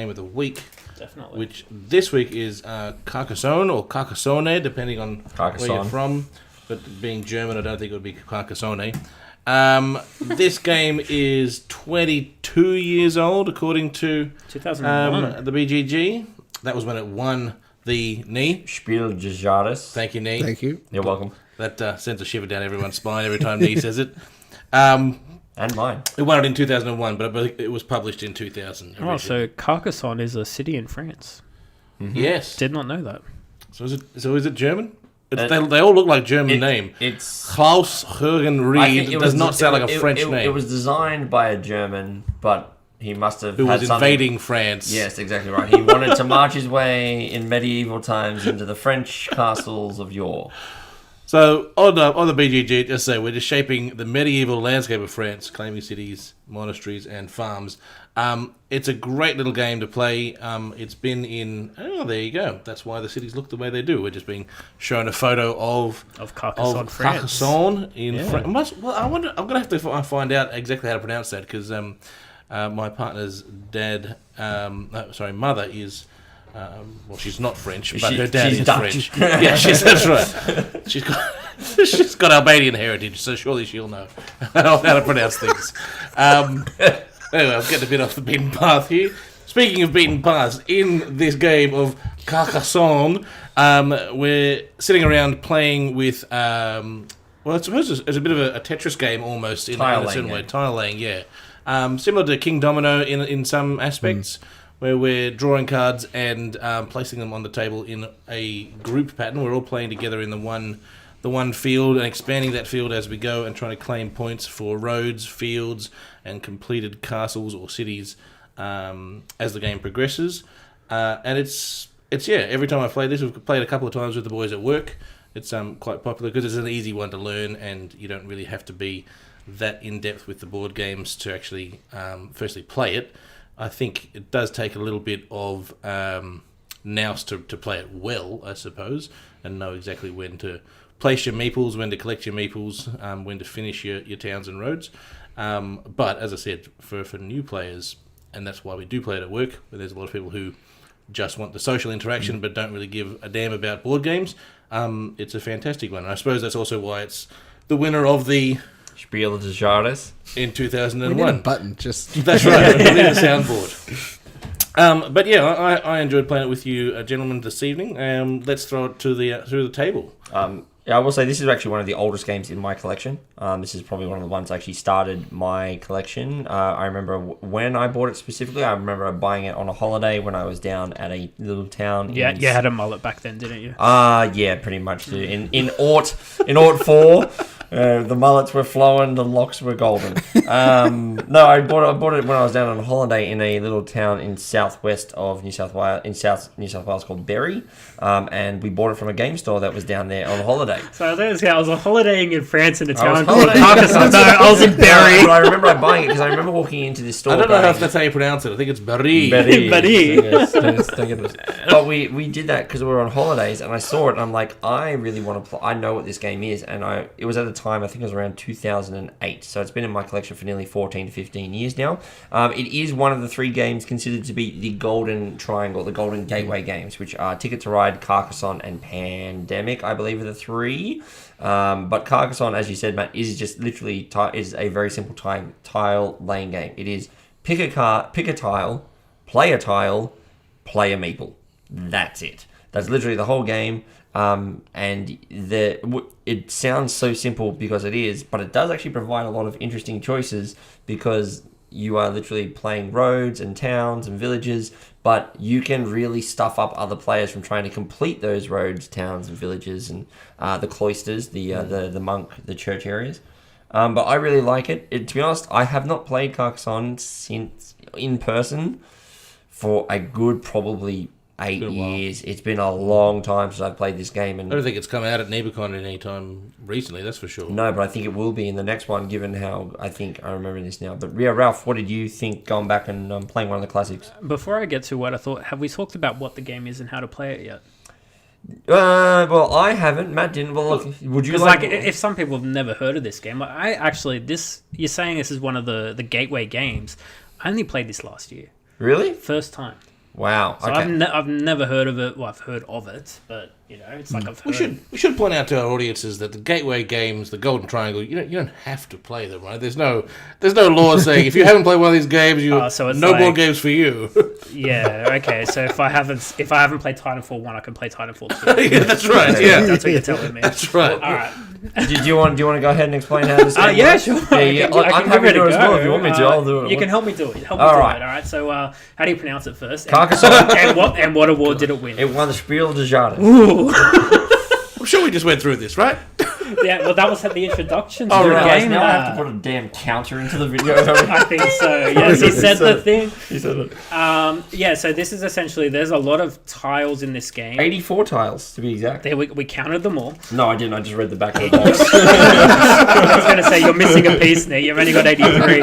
game of the week. Definitely. Which this week is Carcassonne or Carcassonne, depending on where you're from. But being German, I don't think it would be Carcassonne. This game is 22 years old, according to 2001. The BGG. That was when it won the knee. Spiel des Jahres. Thank you, knee. Thank you. You're welcome. That sends a shiver down everyone's spine every time knee says it. And mine. It won it in 2001, but it was published in 2000. Originally. Oh, so Carcassonne is a city in France. Mm-hmm. Yes. Did not know that. So is it German? They all look like German name. It's Klaus-Jürgen Ried. It does not sound like a French name. It was designed by a German, but he must have who had was invading France. Yes, exactly right. He wanted to march his way in medieval times into the French castles of yore. So, on the BGG, just say we're just shaping the medieval landscape of France, claiming cities, monasteries, and farms. It's a great little game to play. It's been in... Oh, there you go. That's why the cities look the way they do. We're just being shown a photo of Carcassonne, France. Carcassonne in France. Well, I wonder... I'm going to have to find out exactly how to pronounce that, because my partner's mother is... well, she's not French, but her dad is Dutch. French. Yeah, that's right. She's got Albanian heritage, so surely she'll know how to pronounce things. Anyway, I'm getting a bit off the beaten path here. Speaking of beaten paths, in this game of Carcassonne, we're sitting around playing with... well, I suppose it's a bit of a Tetris game almost in a certain way. Tile laying, yeah. Similar to King Domino in some aspects. Where we're drawing cards and placing them on the table in a group pattern. We're all playing together in the one field and expanding that field as we go and trying to claim points for roads, fields, and completed castles or cities as the game progresses. And it's every time I play this, we've played a couple of times with the boys at work. It's quite popular because it's an easy one to learn and you don't really have to be that in-depth with the board games to actually firstly play it. I think it does take a little bit of nous to play it well, I suppose, and know exactly when to place your meeples, when to collect your meeples, when to finish your towns and roads. But as I said, for new players, and that's why we do play it at work, where there's a lot of people who just want the social interaction but don't really give a damn about board games, it's a fantastic one. And I suppose that's also why it's the winner of the... Spiel des Jahres in 2001. We need a button, just... That's right, we need a soundboard. But yeah, I enjoyed playing it with you, gentlemen, this evening. Let's throw it through the table. I will say this is actually one of the oldest games in my collection. This is probably one of the ones that actually started my collection. I remember when I bought it specifically. I remember buying it on a holiday when I was down at a little town. Yeah, you had a mullet back then, didn't you? Yeah, pretty much. In Ort 4. The mullets were flowing, the locks were golden. No, I bought it when I was down on holiday in a little town in southwest of New South Wales called Berry, and we bought it from a game store that was down there on holiday. So I was holidaying in France in a town called Carcassonne. No, I was in Berry. But I remember buying it because I remember walking into this store. I don't know if that's how you pronounce it. I think it's Berry. Berry. But we did that because we were on holidays, and I saw it, and I'm like, I really want to play. I know what this game is, and it was at the time, I think it was around 2008, so it's been in my collection for nearly 14 to 15 years now. It is one of the three games considered to be the golden triangle, the golden gateway games, which are Ticket to Ride, Carcassonne, and Pandemic, I believe are the three. But Carcassonne, as you said, Matt, is just literally is a very simple tile laying game. It is pick a tile, play a meeple. That's it. That's literally the whole game. And it sounds so simple because it is, but it does actually provide a lot of interesting choices because you are literally playing roads and towns and villages, but you can really stuff up other players from trying to complete those roads, towns, and villages, and the cloisters, the monk, the church areas. But I really like it. To be honest, I have not played Carcassonne since in person for a good probably 8 years. It's been a long time since I've played this game. And I don't think it's come out at Neeber any time recently, that's for sure. No, but I think it will be in the next one, given how I remember this now. But yeah, Ralph, what did you think going back and playing one of the classics? Before I get to what I thought, have we talked about what the game is and how to play it yet? Well, I haven't. Matt didn't. Well, look, would you like... if some people have never heard of this game, you're saying this is one of the gateway games. I only played this last year. Really? First time. Wow. So Okay. I've never heard of it. Well, I've heard of it, but it's like I've heard. We should point out to our audiences that the gateway games, the Golden Triangle, you don't have to play them, right? There's no law saying if you haven't played one of these games, so it's no like- more games for you. Yeah. Okay. So if I haven't played Titanfall 1, I can play Titanfall 2. Yeah, that's right. Yeah, That's what you're telling me. that's right. All right. Do you want to go ahead and explain how this game Yeah, works? sure. Yeah. I'm happy to do it as well. If you want me to, I'll do it. You can help me do it. All right. right. So, how do you pronounce it first? Carcassonne. And what award did it win? It won the Spiel des Jahres. Ooh. I'm sure we just went through this, right? Yeah. Well, that was the introduction to Oh, the right. game. Now I have to put a damn counter into the video. I think so. Yes, he said the thing. He said it. Yeah. So this is essentially there's a lot of tiles in this game. 84 tiles, to be exact. We counted them all. No, I didn't. I just read the back of the box. I was going to say you're missing a piece there. You've only got 83.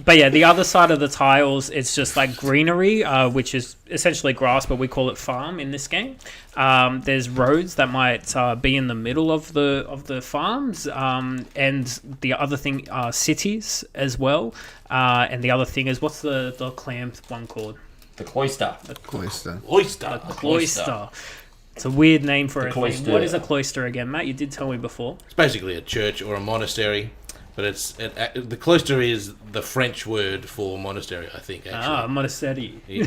But yeah, the other side of the tiles, it's just like greenery, which is essentially grass, but we call it farm in this game. There's roads that might be in the middle of the farms, and the other thing are cities as well. And the other thing is, what's the clam one called? The cloister. Cloister. Oyster. Cloister. It's a weird name for a cloister. thing. What is a cloister again, Matt? You did tell me before. It's basically a church or a monastery, but the cloister is the French word for monastery, I think. Actually. Monastery. Yeah.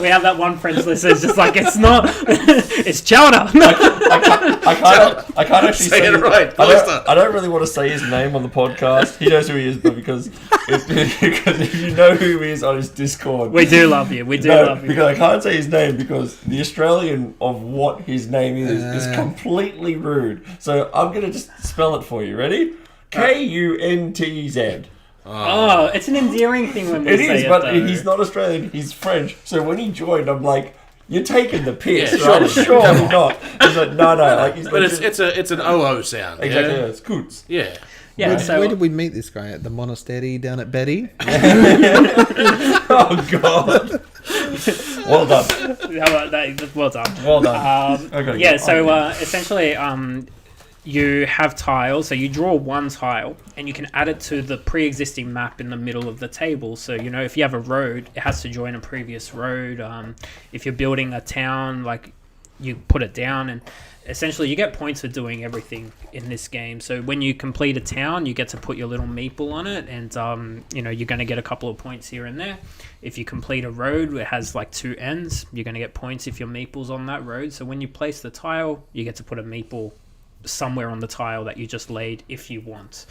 We have that one French listener. It's just like it's not. It's chowder. I can't actually Say it right, cloister. I don't really want to say his name on the podcast. He knows who he is, but because if you know who he is on his Discord, We do love you. We do love you. Because I can't say his name because the Australian of what his name is completely rude. So I'm gonna just spell it for you. Ready? Kuntz. Oh, it's an endearing thing when we It say is, it. but though. he's not Australian. He's French. So when he joined, I'm like, "You're taking the piss, Yeah, right? sure. Surely not." He's like, "No." Like, he's But like, it's an OO sound. exactly. Yeah. Yeah, it's Kuntz. Yeah. Yeah. Where, So where did we meet this guy? At the monastery down at Betty? Oh God. Well done. well done. Well done. Okay, Yeah. good. So Okay. essentially, you have tiles. So you draw one tile, and you can add it to the pre-existing map in the middle of the table. So if you have a road, it has to join a previous road. If you're building a town, like you put it down, and essentially you get points for doing everything in this game. So when you complete a town, you get to put your little meeple on it, and you're going to get a couple of points here and there. If you complete a road, it has like two ends. You're going to get points if your meeple's on that road. So when you place the tile, you get to put a meeple somewhere on the tile that you just laid if you want.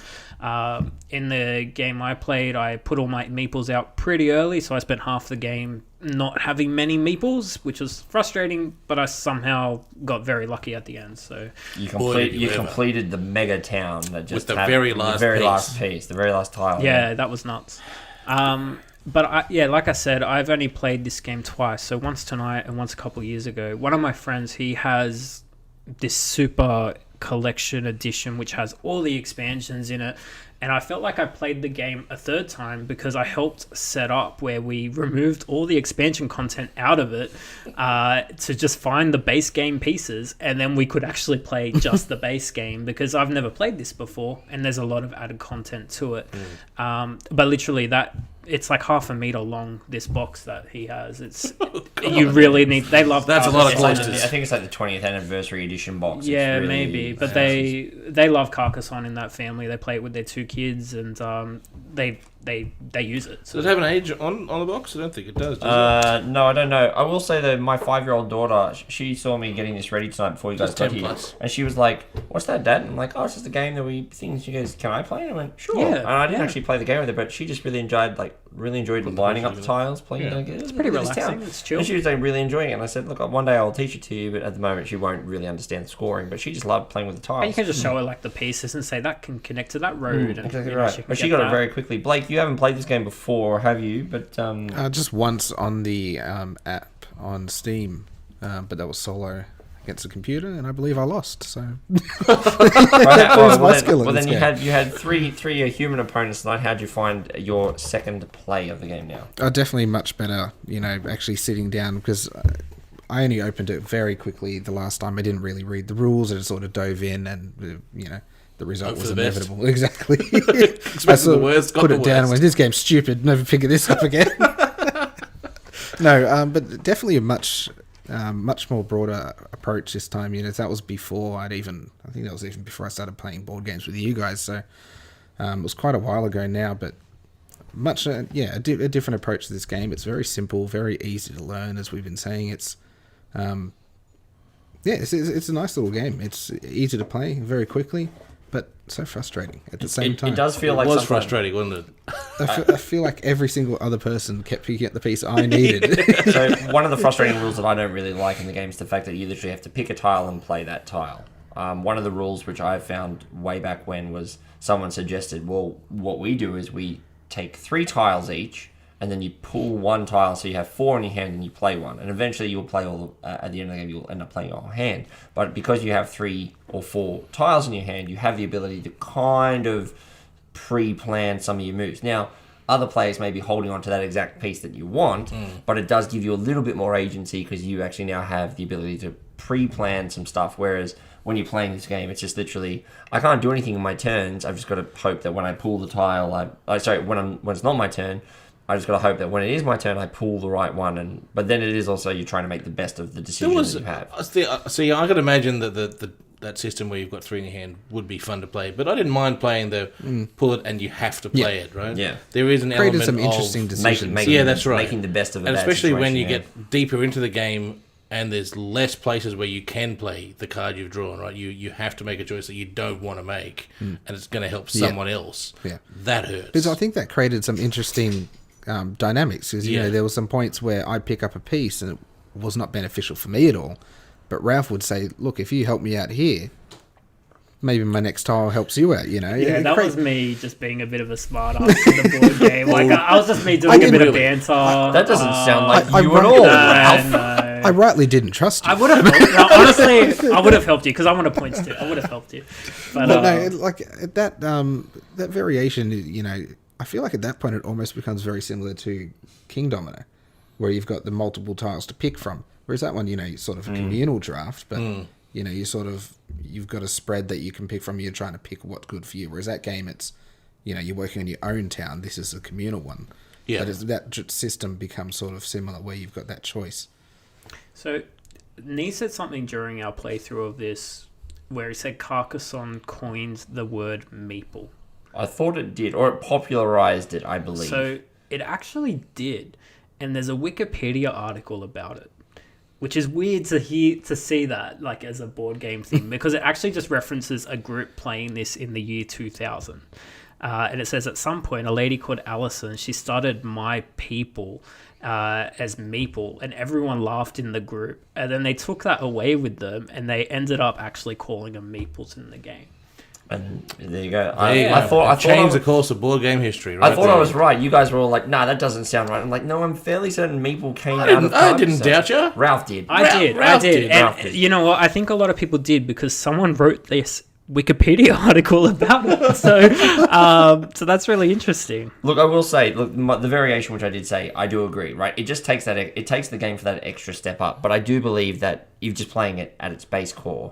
In the game I played, I put all my meeples out pretty early, so I spent half the game not having many meeples, which was frustrating, but I somehow got very lucky at the end. So You did you ever. completed the mega town that just With the had very the last very piece. last piece, the very last tile. yeah, that was nuts. But like I said, I've only played this game twice. So once tonight and once a couple of years ago. One of my friends, he has this super collection edition which has all the expansions in it, and I felt like I played the game a third time because I helped set up where we removed all the expansion content out of it to just find the base game pieces, and then we could actually play just the base game, because I've never played this before and there's a lot of added content to it. But literally it's like half a meter long, this box that he has. It's you really need. They love. That's a lot of It's like cloisters. I think it's like the 20th anniversary edition box. It's Yeah, really maybe, but fantastic. they love Carcassonne in that family. They play it with their two kids, and they use it. So Does it have an age on the box? I don't think it does. Does No, I don't know. I will say that my 5-year-old daughter, she saw me getting this ready tonight before you guys Just got 10 here, plus. and she was like, "What's that, Dad?" I'm like, "Oh, it's just a game that we think." She goes, "Can I play?" And I went, "Sure." Yeah, and I didn't yeah. actually play the game with her, but she just really enjoyed lining up the tiles, playing. Yeah. It's pretty relaxing. It's chill. And she was really enjoying it. And I said, "Look, one day I'll teach it to you," but at the moment she won't really understand the scoring. But she just loved playing with the tiles. And you can just show her like the pieces and say that can connect to that road. And, Exactly you know, right. But she get got it that. very quickly. Blake, you haven't played this game before, have you? But Just once on the app on Steam, but that was solo against a computer, and I believe I lost. So my skill in well, this then you game. had three human opponents tonight. How'd you find your second play of the game now? Definitely much better. Actually sitting down, because I only opened it very quickly the last time. I didn't really read the rules. I just sort of dove in, and the result Hope for was the best. inevitable. Exactly. Expected the worst, got put the it down and worst. went, "This game's stupid. Never pick this up again." No, but definitely a much more broader approach this time. That was before I think that was even before I started playing board games with you guys. So it was quite a while ago now, but much a different approach to this game. It's very simple, very easy to learn, as we've been saying. It's it's a nice little game. It's easy to play very quickly, but so frustrating at the same time. It does feel like it was frustrating, wasn't it? I feel like every single other person kept picking up the piece I needed. So one of the frustrating rules that I don't really like in the game is the fact that you literally have to pick a tile and play that tile. One of the rules which I found way back when was someone suggested, well, what we do is we take 3 tiles each, and then you pull 1 tile, so you have 4 in your hand, and you play 1. And eventually you'll play at the end of the game, you'll end up playing your whole hand. But because you have 3 or 4 tiles in your hand, you have the ability to kind of pre-plan some of your moves. Now, other players may be holding on to that exact piece that you want, but it does give you a little bit more agency because you actually now have the ability to pre-plan some stuff, whereas when you're playing this game, it's just literally, I can't do anything in my turns. I've just got to hope that when I pull the tile, when it's not my turn, I just got to hope that when it is my turn, I pull the right one. But then it is also you're trying to make the best of the decisions that you have. See, I could imagine that that system where you've got 3 in your hand would be fun to play, but I didn't mind playing the pull it and you have to play it, right? Yeah. There is an element some of interesting decisions. that's right. Making the best of it, and especially when you get deeper into the game and there's less places where you can play the card you've drawn, right? You have to make a choice that you don't want to make, and it's going to help someone else. Yeah. That hurts. Because I think that created some interesting dynamics. Because, there were some points where I'd pick up a piece and it was not beneficial for me at all. But Ralph would say, look, if you help me out here, maybe my next tile helps you out, Yeah, that was me just being a bit of a smart ass in the board game. I was just me doing a bit of banter. That doesn't sound like you at all, Ralph. I rightly didn't trust you. I would have honestly, I would have helped you because I want to points too. I would have helped you. But that variation, I feel like at that point it almost becomes very similar to King Domino, where you've got the multiple tiles to pick from. Whereas that one, sort of a communal draft, but you've got a spread that you can pick from. You're trying to pick what's good for you. Whereas that game, it's you're working on your own town. This is a communal one. Yeah, but that system becomes sort of similar where you've got that choice. So, Nee said something during our playthrough of this where he said Carcassonne coined the word meeple. I thought it did, or it popularized it, I believe. So, it actually did. And there's a Wikipedia article about it, which is weird to see that like as a board game thing because it actually just references a group playing this in the year 2000. And it says at some point a lady called Allison, she started My People as Meeple, and everyone laughed in the group. And then they took that away with them, and they ended up actually calling them Meeples in the game. And there you go. I thought changed the course of board game history. Right? I thought I was right. You guys were all like, "Nah, that doesn't sound right." I'm like, "No, I'm fairly certain Meeple came out of." I didn't doubt you. Ralph did. I did. Ralph And did. you know what? I think a lot of people did because someone wrote this Wikipedia article about it. So that's really interesting. Look, I will say, the variation which I did say, I do agree. Right, it just takes the game for that extra step up. But I do believe that if just playing it at its base core,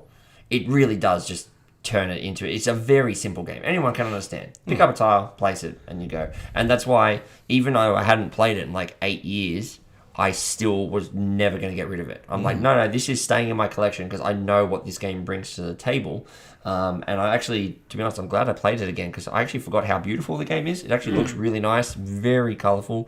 it really does just turn it into it's a very simple game. Anyone can understand. Pick up a tile, place it, and you go. And that's why, even though I hadn't played it in like 8 years, I still was never going to get rid of it. I'm like, no, this is staying in my collection because I know what this game brings to the table. And I actually, to be honest, I'm glad I played it again because I actually forgot how beautiful the game is. It actually looks really nice, very colourful.